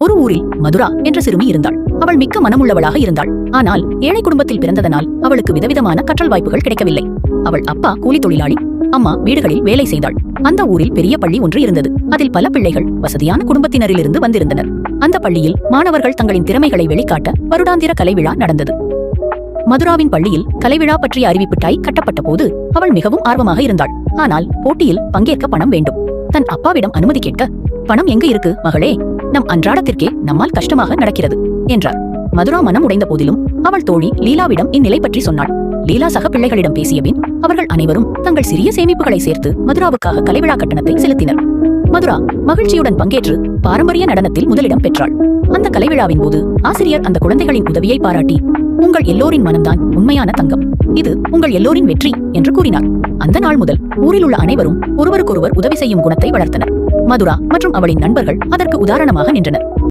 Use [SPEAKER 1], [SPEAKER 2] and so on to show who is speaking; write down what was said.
[SPEAKER 1] ஒரு ஊரில் மதுரா என்ற சிறுமி இருந்தாள். அவள் மிக்க மனமுள்ளவளாக இருந்தாள். ஆனால் ஏழை குடும்பத்தில் பிறந்ததனால் அவளுக்கு விதவிதமான கற்றல் வாய்ப்புகள் கிடைக்கவில்லை. அவள் அப்பா கூலி தொழிலாளி, அம்மா வீடுகளில் வேலை செய்தாள். அந்த ஊரில் பெரிய பள்ளி ஒன்று இருந்தது. அதில் பல பிள்ளைகள் வசதியான குடும்பத்தினரிலிருந்து வந்திருந்தனர். அந்த பள்ளியில் மாணவர்கள் தங்களின் திறமைகளை வெளிக்காட்ட வருடாந்திர கலைவிழா நடந்தது. மதுராவின் பள்ளியில் கலைவிழா பற்றிய அறிவிப்பு டை கட்டப்பட்ட போது அவள் மிகவும் ஆர்வமாக இருந்தாள். ஆனால் போட்டியில் பங்கேற்க பணம் வேண்டும். தன் அப்பாவிடம் அனுமதி கேட்க, பணம் எங்க இருக்கு மகளே, நம் அன்றாடத்திற்கே நம்மால் கஷ்டமாக நடக்கிறது என்றார். மதுரா மனம் உடைந்த போதிலும் அவள் தோழி லீலாவிடம் இந்நிலை பற்றி சொன்னாள். லீலா சக பிள்ளைகளிடம் பேசியபின் அவர்கள் அனைவரும் தங்கள் சிறிய சேமிப்புகளை சேர்த்து மதுராவுக்காக கலைவிழா கட்டணத்தை செலுத்தினர். மதுரா மகிழ்ச்சியுடன் பங்கேற்று பாரம்பரிய நடனத்தில் முதலிடம் பெற்றாள். அந்த கலைவிழாவின் போது ஆசிரியர் அந்த குழந்தைகளின் உதவியை பாராட்டி, உங்கள் எல்லோரின் மனம்தான் உண்மையான தங்கம், இது உங்கள் எல்லோரின் வெற்றி என்று கூறினார். அந்த நாள் முதல் ஊரில் உள்ள அனைவரும் ஒருவருக்கொருவர் உதவி செய்யும் குணத்தை வளர்த்தனர். மதுரா மற்றும் அவளின் நண்பர்கள் அதற்கு உதாரணமாக நின்றனர்.